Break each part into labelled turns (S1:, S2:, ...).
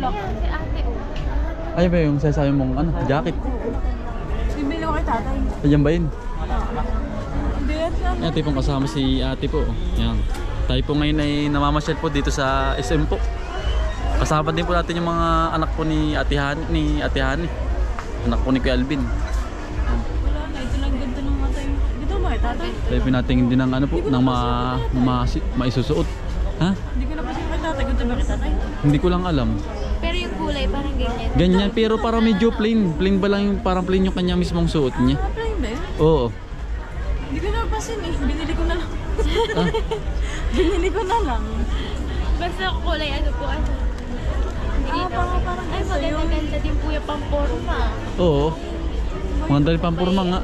S1: black.
S2: Si ate, oh.
S3: Ay ba yung sasabi mong ano, jacket?
S1: Bibili ko kay tatay.
S3: Ayan ba yun?
S1: Hindi yan siya.
S3: Ito pong kasama si ate po. Yan. Tayo po ngayon ay namamasyal po dito sa SM po. Kasama din po natin yung mga anak po ni Ate Hani. Anak po ni Kuya Alvin.
S1: Wala na, ito lang ganda ng matay. Dito ba kay tatay?
S3: Tayo po natin din ng ano po, ng maisusuot. Ha?
S1: Hindi ko na pa siya kay tatay. Ganda ba kay tatay?
S3: Hindi ko lang alam.
S2: Pero yung kulay parang ganyan.
S3: Ganyan pero parang medyo plain. Plain ba lang yung parang plain yung kanya mismong suot niya?
S1: Ah, plain ba yun?
S3: Oo.
S1: Hindi ko napasin eh. Binili ko na lang.
S3: Ah,
S1: Binili ko na lang.
S2: Basta kulay ano po ano.
S1: Ah, parang
S2: Ay,
S1: gusto yun.
S2: maganda-ganda din po yung pamporma.
S3: oo. Mga dali pampurma nga.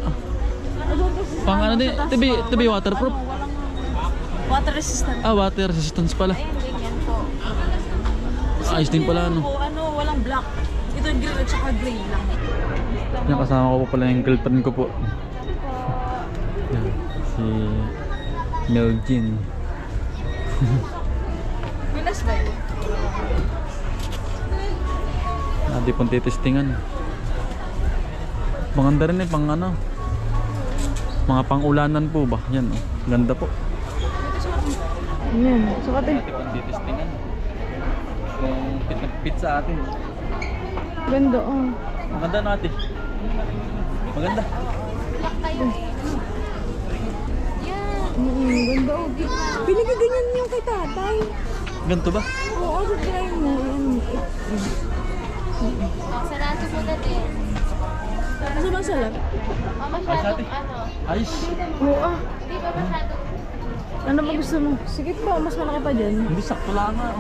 S3: Pang ano din, tabi waterproof.
S1: Ano, walang water resistant.
S3: Ah, water resistance pala.
S2: Ayan, ganyan po.
S3: Ayos din pala ano.
S1: Ano, walang black. Ito yung green at saka gray lang.
S3: Yan, kasama ko po pala yung girlfriend ko po. Yan, si Melgin.
S1: Pinas ba yun?
S3: Hindi pong titestingan. Maganda rin eh, pang ano. Mga pang-ulanan po ba? Yan oh. Ganda po.
S1: Yan, sukat eh.
S3: Hindi pong titestingan. Kung fit sa atin.
S1: Ganda oh.
S3: Maganda na ate. Maganda.
S2: Black kayo eh. Yan.
S1: Ganda oh. Pili ka ganyan yung kay tatay.
S3: Ganito ba?
S1: Oo, try mo.
S2: Oh, sarado mo na din.
S1: Ano ba salap?
S2: Oh,
S3: Ay,
S2: masyadong
S3: ate.
S2: ano.
S3: Ayos.
S1: Oo ah.
S2: Di ba masyadong...
S1: Ano ba gusto mo? Sige po, mas malaki pa dyan.
S3: Hindi, sakto lang nga.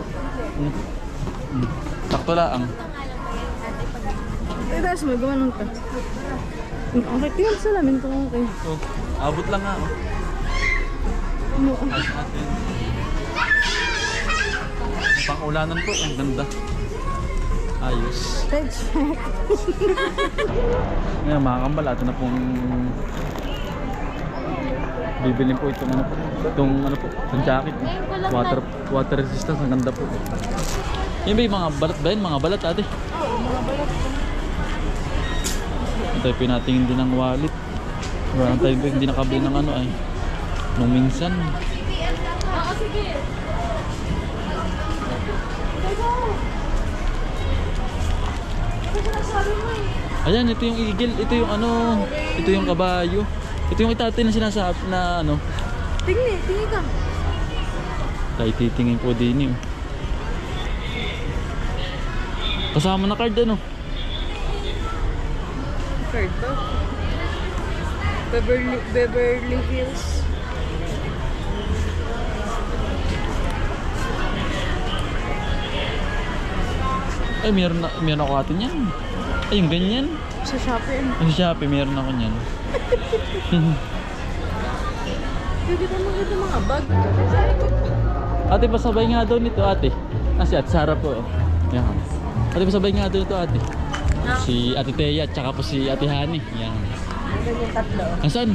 S3: Sakto lang.
S2: Pangalan ba yan, ate? Pag...
S1: Ay, taas mo, gumanong ka. Okay, tingnan sa salamin kung okay.
S3: So, abot lang nga. Oh.
S1: Ano ah.
S3: Ayos natin. Pang-ulanan po. Ang ganda. Ayos.
S1: Let's check.
S3: Ngayon mga kambal, ito na pong bibilin po itong ano po. Itong jacket. Water resistance. Ang ganda po. Yan ba yung mga balat ba yun? Mga balat ate?
S1: Oo, mga balat.
S3: Ito yung pinatingin din ng wallet. Wala tayo hindi nakabili ng ano ay. Nung minsan.
S2: Oo, sige.
S3: Ayan, ito yung eagle. Ito yung ano. Ito yung kabayo. Ito yung itatay na sinasabi na ano.
S1: Tingin ka.
S3: Tayo titingin po din yun. Kasama na card ano.
S1: Card ba? Beverly Hills.
S3: Ay, meron ako atin yan. Ay, yung ganyan.
S1: Sa Shopee.
S3: Sa Shopee, meron ako yan.
S1: Pwede ka makita mga bag.
S3: Ate, pasabay nga daw nito ate. Si Ate Sara po. Yan. Ate, pasabay nga daw nito ate. Si Ate Teya at saka po si Ate Hani. Yan.
S1: Ganyan tatlo.
S3: Asan?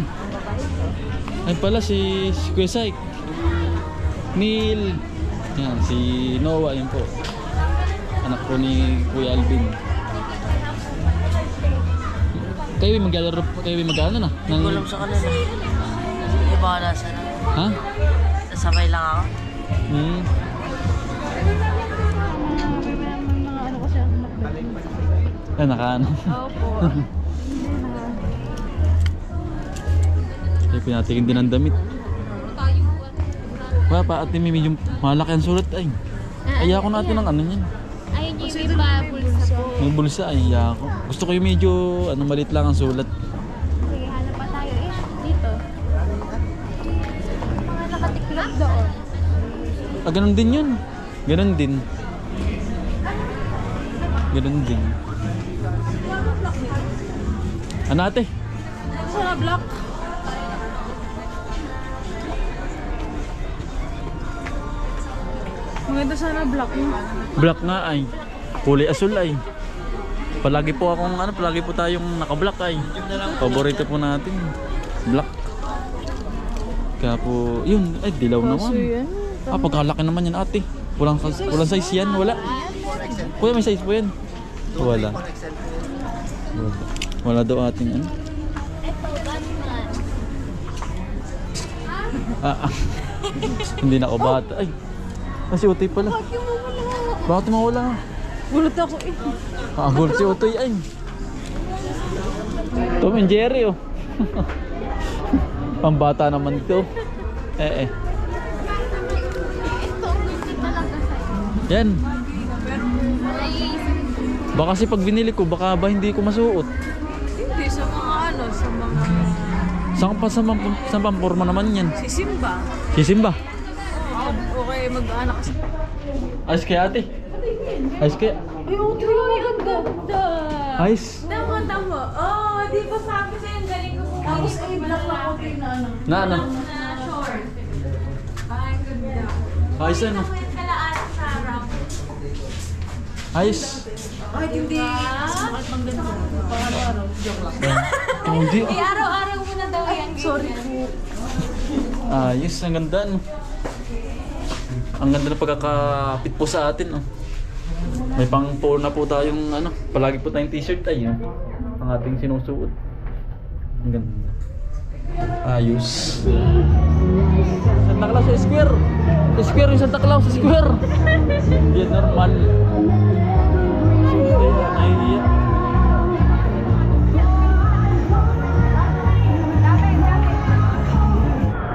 S3: Ay pala si Kuya Saik. Neil. Yan, si Noah yun po. Anak po ni Kuya Alvin. Kayo mag-ano na?
S4: Hindi ko alam sa kanila. Hindi ba wala sana?
S3: Ha?
S4: Sasabay lang ako.
S3: Hmm.
S1: Mga ano kasi ang makbalik.
S3: Ay, nakaano.
S1: Opo.
S3: Ay, pinatingin din ang damit. Wala pa, ate, may medyo malaki ang sulat ay. Ay, ako natin ng ano yan.
S2: Ayun yung may bubble sa po.
S3: May bulsa ay ako. Gusto ko yung medyo ano, maliit lang ang sulat.
S2: Sige, hanap pa tayo eh. Dito. Mga nakatiklop doon.
S3: Ah, ganun din yun. Ganun din. Ganun din. Ano ate?
S1: Sana black. Maganda sana black mo.
S3: Black nga ay. Kulay asul ay. Palagi po tayong naka-black ay. Paborito po natin. Black. Kaya po, yun, ay dilaw
S1: Kaso
S3: naman.
S1: yan.
S3: Ah, pagkalaki naman yan ate. Walang size yan, wala. Kuya, may size po yan. Wala. Wala daw ating ano.
S2: Ito, Batman.
S3: Hindi na ako bata. Ay, si Utoy pala. Bakit mawala?
S1: Gulat ako eh.
S3: Gulat si Utoy ay. Tom and Jerry oh. Pambata naman ito.
S2: Ito, gusto talaga sa'yo.
S3: Yan.
S2: Ay,
S3: Baka kasi pag binili ko, baka ba hindi ko masuot.
S1: Hindi, sa mga ano, sa mga...
S3: Saan pamporma naman yan?
S1: Si Simba.
S3: Si Simba.
S1: Okay, mag-anak kasi.
S3: Ayos kaya ate. Ayos kaya.
S1: Ay, oh, ang ganda.
S3: Ayos.
S1: Tama. Oh, di ba sabi sa'yo, ang galing ko. Tapos ay black lang ako na ano.
S3: Na ano?
S1: Na short. Ay, ang ganda.
S3: Ayos ano?
S1: Kalaan sa harap.
S3: Ayos.
S1: Ay, hindi. Sukat mang ganda. Pang-araw-araw. Joke lang.
S3: Hindi.
S2: eh, araw-araw mo na daw yan.
S1: Sorry po.
S3: Ayos, ang ganda no. Ang ganda na pagkakapit po sa atin no. May pang-pour na po tayong ano, palagi po tayong t-shirt ay no? Ang ating sinusuot. Ang ganda. Ayos. Santa Claus sa square. Square yung Santa Claus sa square. Yan normal. Hindi na nahihiya.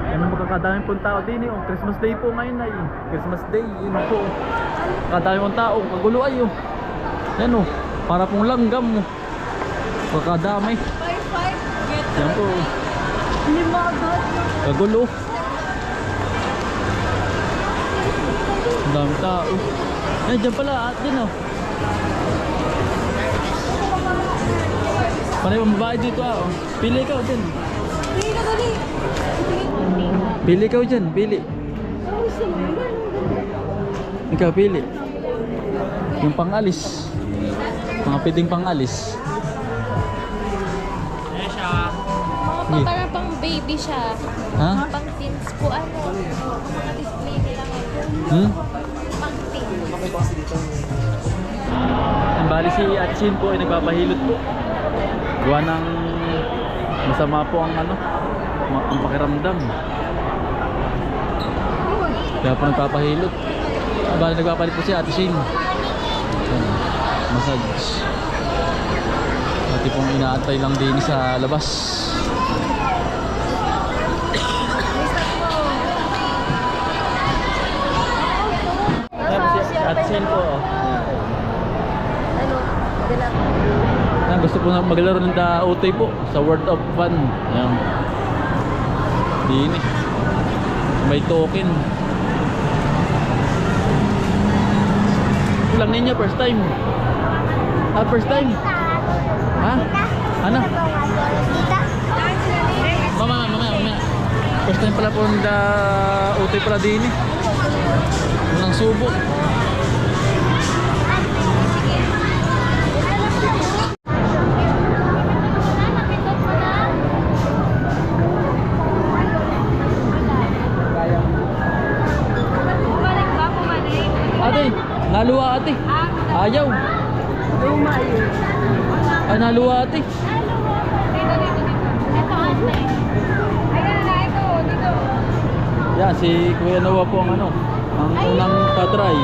S3: Yan ang magkakadaming pong tao din eh. Christmas Day po ngayon ay. Christmas Day, yun po. Kadami pong tao, kagulo ay oh. Yan oh, para pong langgam oh. Magkakadami.
S1: 5-5. Get
S3: Yan po.
S1: lima agad.
S3: Kagulo. Ang dami tao. Ay, dyan pala, dyan oh. Panay pang babae dito ah oh. Pili ikaw dyan.
S1: Hindi ka dali.
S3: Pili ikaw dyan, pili. Ikaw pili. Yung pangalis. Mga piting pangalis.
S2: Mga parang pang baby siya.
S3: Ha?
S2: Pang teens po, ano. Mga display nila ngayon. Pang teens.
S3: Ang bali si Atsin po ay nagpapahilot po. Gawa ng masama po ang ano, ang pakiramdam. Kaya po nagpapahilot. Ang bali nagpapalit po si Atsin. Massage. Pati pong inaantay lang din sa labas. Si Atsin po. Gusto po na maglaro ng Utoy po sa World of Fun. Ayan. Dini. May token. Lang ninyo first time. First time. Ha? Ano? Mamaya. First time pala po ng Utoy pala dini. Unang subo. Ate, naluwa ate. Ayaw. Ay, naluwa ate.
S2: Ito, ate. Ayan na, ito. Dito.
S3: Yan, si Kuya Noah po ang ano, ang unang patry.
S2: Oh,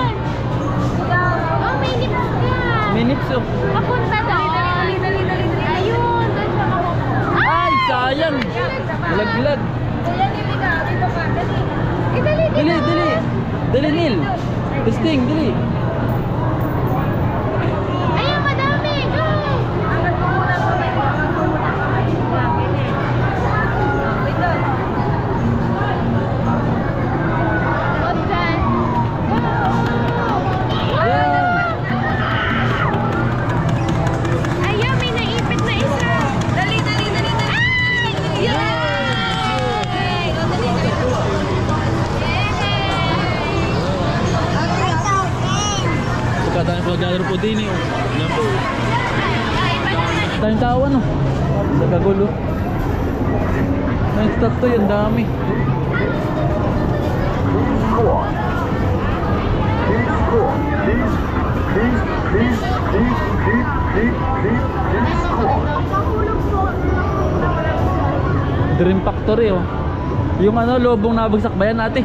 S2: may nips ka.
S3: May nips oh.
S2: Papunta doon. Ayun, doon siya makukuha.
S3: Ay, sayang. Malaglag.
S2: Kuya, dito ka. Dito ka. Dali.
S3: Dili. Dili, Nil. Testing, dili.
S2: Ayun, madami. Go! Ayun, may naipit na isa. Dali. Ay! Yay!
S3: Kadami po naglalaro po din eh. Yan po. Tayong tao ano. Sa kagulo. May stock to yan, dami. Dream Factory oh. Yung ano, lobong nabagsak ba yan ate?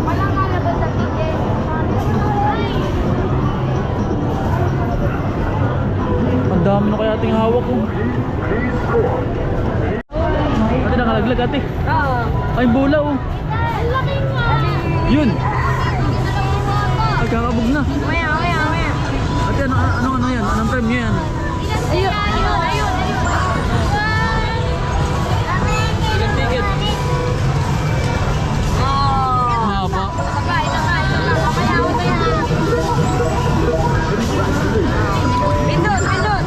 S2: Walang kalabas sa ticket.
S3: Ang dami na kaya ating hawak ko. Ate nakalaglag ate.
S1: Oo.
S3: Ay bula oh.
S2: Ang laki nga.
S3: Yun. Nagkakabog na.
S1: Maya.
S3: Ate ano yan? Anong time nyo yan?
S2: Ayun.
S3: Ilang ticket? Mahaba.
S2: Sabay. Kaya ako na yan.
S1: Pindot.
S3: Pindot.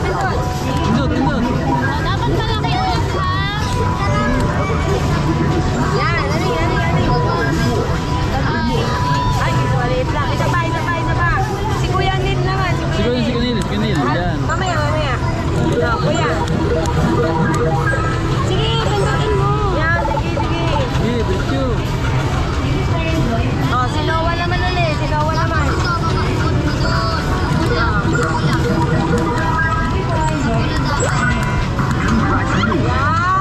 S2: Dapat malaki ulit ha.
S1: Yan, dali. Ay, maliit lang. Isa pa. Si Kuya Nid naman.
S3: Si Kanil. Yan.
S1: Mamaya. Kuya.
S2: Sige, pindutin mo.
S1: Yan, sige.
S3: Sige, bitch.
S1: Oh, si Lowa naman ulit.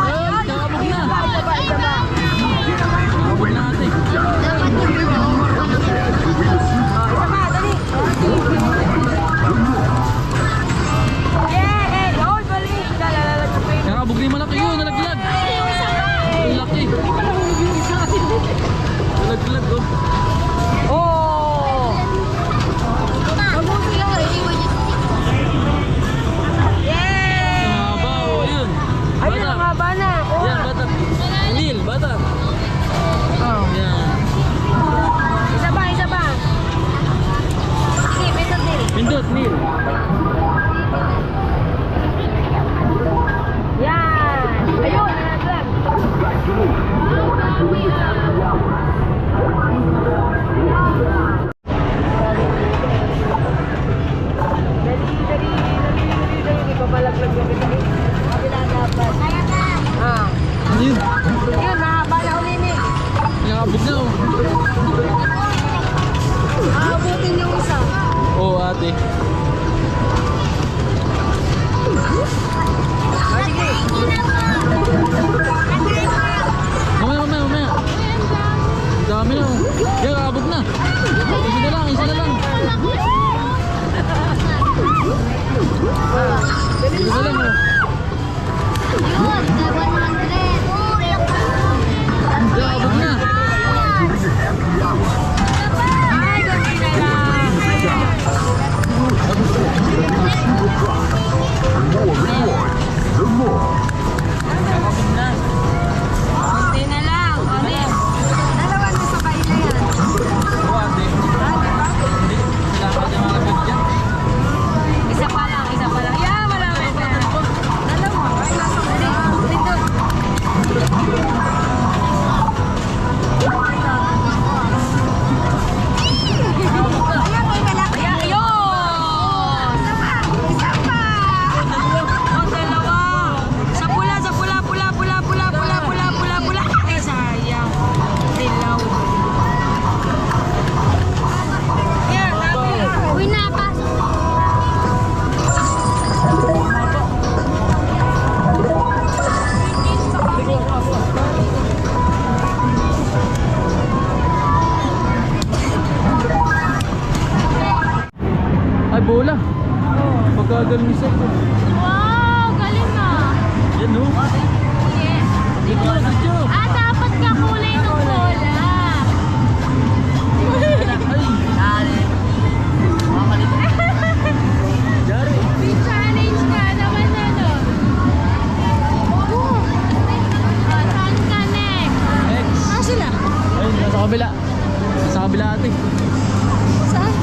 S3: Ayun, kakabog na. Kakabog na ate. Kakabog na yung malaki yun, nalaglag. Ang laki. Nalaglag oh.
S1: Oh! Yeah!
S3: Mahaba oh, ayun.
S1: Ayun, ang haba na. Oh.
S3: Yan, bata. Kanil, bata.
S1: Oh.
S3: Yan.
S1: Isa pa. Sige, pindot din.
S3: Pindot, Nil.
S1: Yan! Ayun, nalaglag. Dali. Hindi pa malaglag yung bibig.
S2: Kabila dapat.
S1: Ah.
S3: Ano yun?
S1: Yun, mahaba na ulinig.
S3: Kakabog na oh.
S1: Aabutin yung isa.
S3: Oo ate.
S1: Ah, sige.
S3: Mamaya. Ang dami na oh. Yan, kakabog na. Isa na lang. Isa na lang oh. Kakabog na.
S1: Ay, ganun na lang.
S3: Kakabog na.
S1: Konti na lang. Ulit. Dalawa na sa kaila yan.
S3: Oo ate. Hindi. Kailangan niya malaglag dyan.
S1: Isa pa lang. Yeah, marami na. Dalawa. Ay, nasa kaila. Pindot.
S2: Uy, napas.
S3: Ay bola. Pagkagaling sa ito.
S2: Wow, galing ah.
S3: Yan oh.
S2: Yes.
S3: Video.
S2: Ah, dapat kakulay ng bola.
S3: Jari.
S2: May challenge ka naman ano. Saan ka next?
S3: X.
S2: Sila?
S3: Ayun, nasa kabila. Nasa kabila ate.
S2: Saan?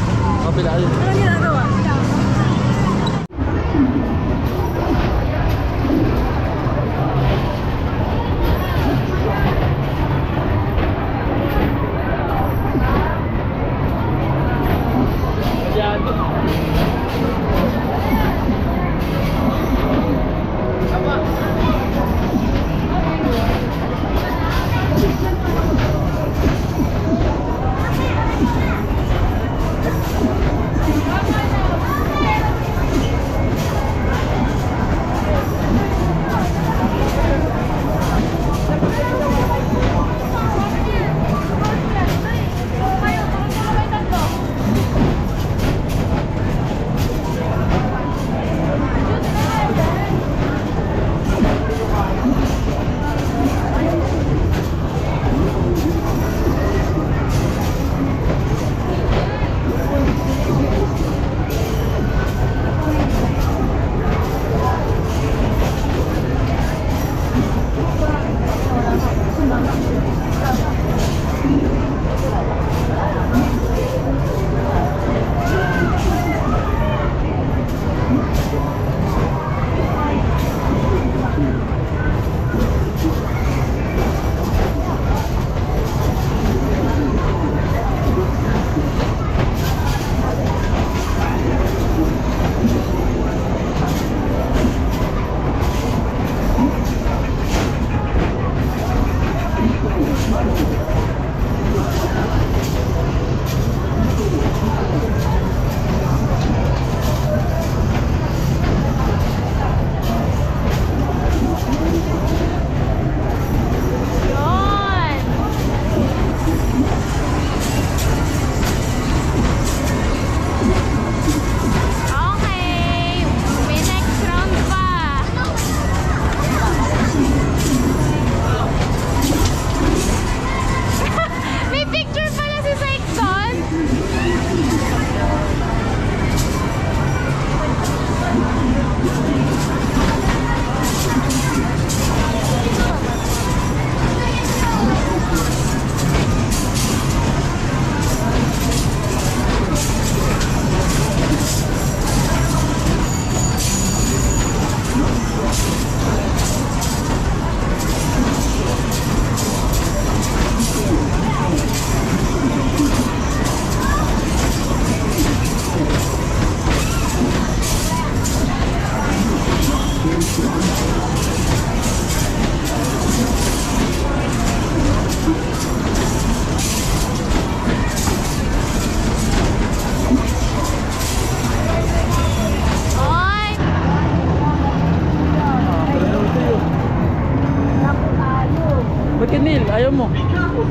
S3: Kabila ayun.
S1: Ano ginagawa?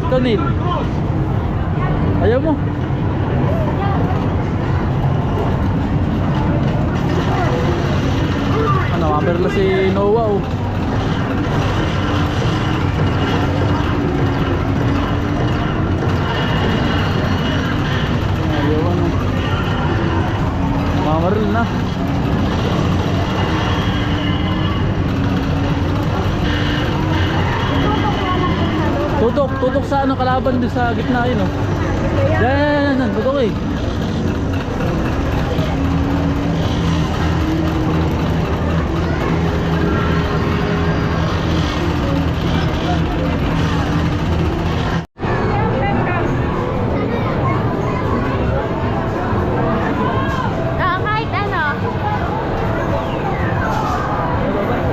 S3: Ikaw, Neil. Ayaw mo. Ano, maperla si Noah oh. Ayaw ano. Mamaril na. Tutok sa ano, kalaban doon sa gitna yun oh. Yan, tutok eh.
S2: Kahit ano.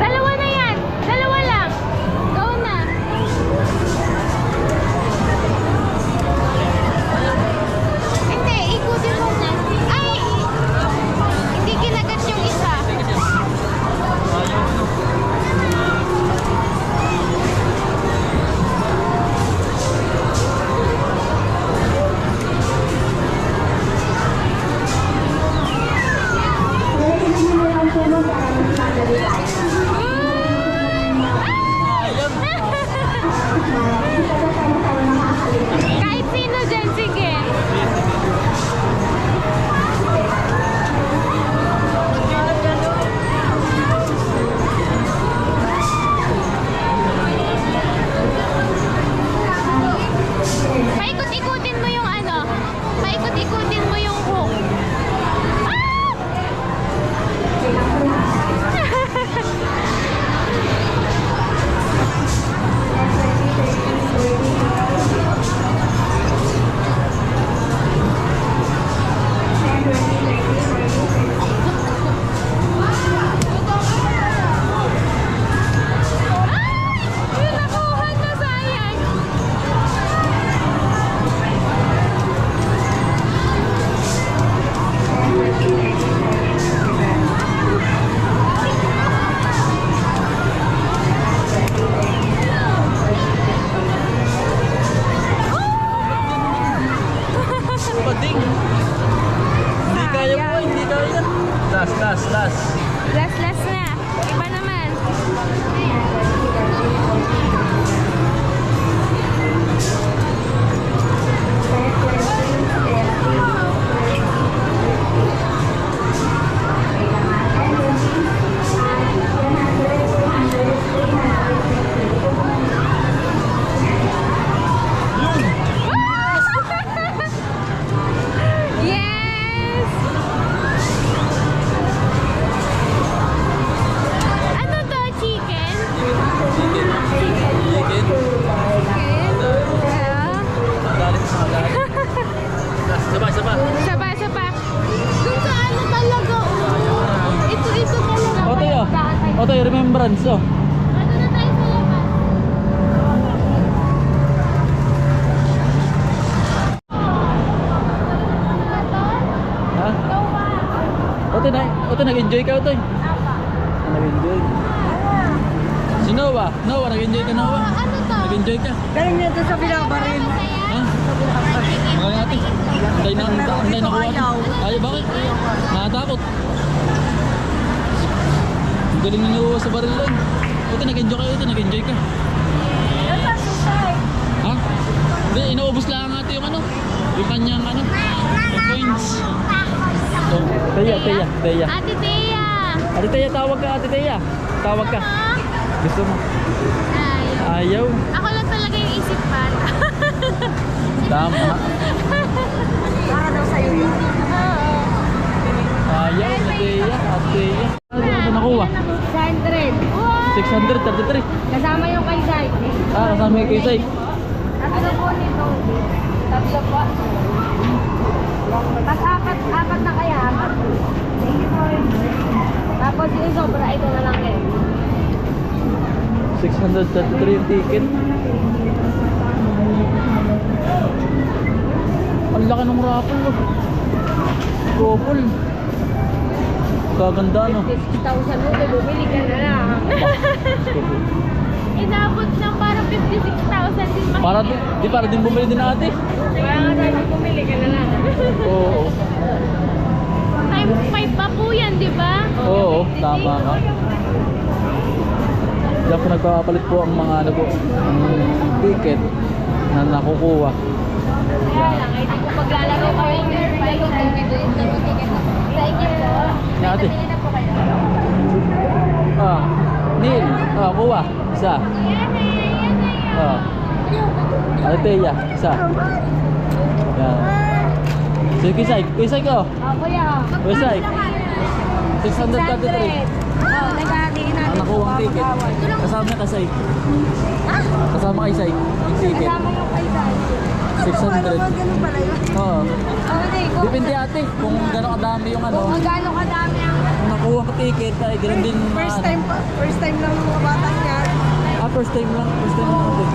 S2: Dalawa na yan. Dalawa lang. Go na. Hindi, ikutin mo na. Ay! Hindi kinagat yung isa. Kahit sino dyan, sige. Paikot-ikutin mo yung ano. Paikot-ikutin mo yung hook. Yung nakuha na, sayang.
S3: Bading. Hindi kaya po, hindi kaya. Last.
S2: Last na. Iba naman. Yes! Ano to? Chicken?
S3: Chicken. Magalit sa magalit. Sabay.
S2: Sapa. Dun sa ano talaga? Ito talaga.
S3: Otoy oh. Otoy, remembrance oh.
S2: Ano na tayo sa labas?
S3: Ha? Otoy, nag-enjoy ka Otoy? Nag-enjoy. Si Noah, nag-enjoy ka Noah?
S2: Ano to?
S3: Nag-enjoy ka?
S1: Galing niya doon sa binabaril.
S3: Ha? Mga natin. Anday na kuha. Ay, bakit? Nakatakot. Ang galing na nakuha sa baril lang. Ito, nag-enjoy ka. Ha? Hindi, inaubos lang natin yung ano. Yung kanyang ano. Yung coins. So, Teya.
S2: Ate Thea!
S3: Ate Teya, tawag ka, Ate Teya. Tawag ka. Gusto mo? Ayaw.
S2: Ako lang talaga yung isip bata.
S3: Tama.
S1: Para daw sa'yo yun.
S2: Oo.
S3: Ayaw, Ate Teya. Ano nakuha?
S2: 600. Wow!
S3: 633.
S2: Kasama yung kay Zay.
S3: Kasama yung kay Sai.
S2: Tatlo po nito. Tatlo po. Tapos apat na kaya. Tapos yung sobra, ito na lang eh.
S3: 633 yung ticket. Ang laki ng raffle oh. Couple. Kaganda no.
S2: 6,000 mo, bumili ka na lang. inabot ng parang 56,000 din
S3: Para din bumili din ate.
S1: Kaya nga tayo pumili ka na lang.
S3: Oo.
S2: Times 5 pa po yan, di ba?
S3: Oo, tama ka. Diyan po nagpapalit po ang mga ano po, ang ticket na nakukuha.
S1: Kaya lang, ay di ko paglalaro kami ng lalo
S2: Thank you po.
S3: Yan ate.
S2: Tingin na po kayo.
S3: Ah, Neil. Ah, kuha. Isa. Ah. Ate ya, isa. Yan. Sige, Kisay ko.
S1: Kuya.
S3: Kisay. 633.
S1: Oh, naghahatiin natin.
S3: Ang nakuha ang ticket. Kasama na Kisay. Kasama kay Kisay. Yung ticket.
S1: Kasama yung kaisan.
S3: 600. Oo.
S1: Hindi,
S3: Depende ate kung gano'ng kadami yung ano.
S1: kung gaano kadami ang
S3: Kung nakuha ang ticket ay gano'n din.
S5: First time lang mga bata niya.
S3: Ah, first time lang. First time lang ate.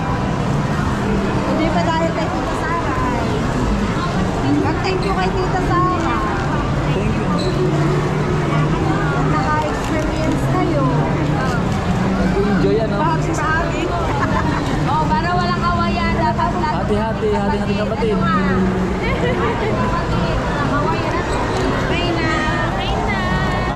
S5: Hindi pa dahil kay Tita Sara. Mag-thank you kay Tita Sara.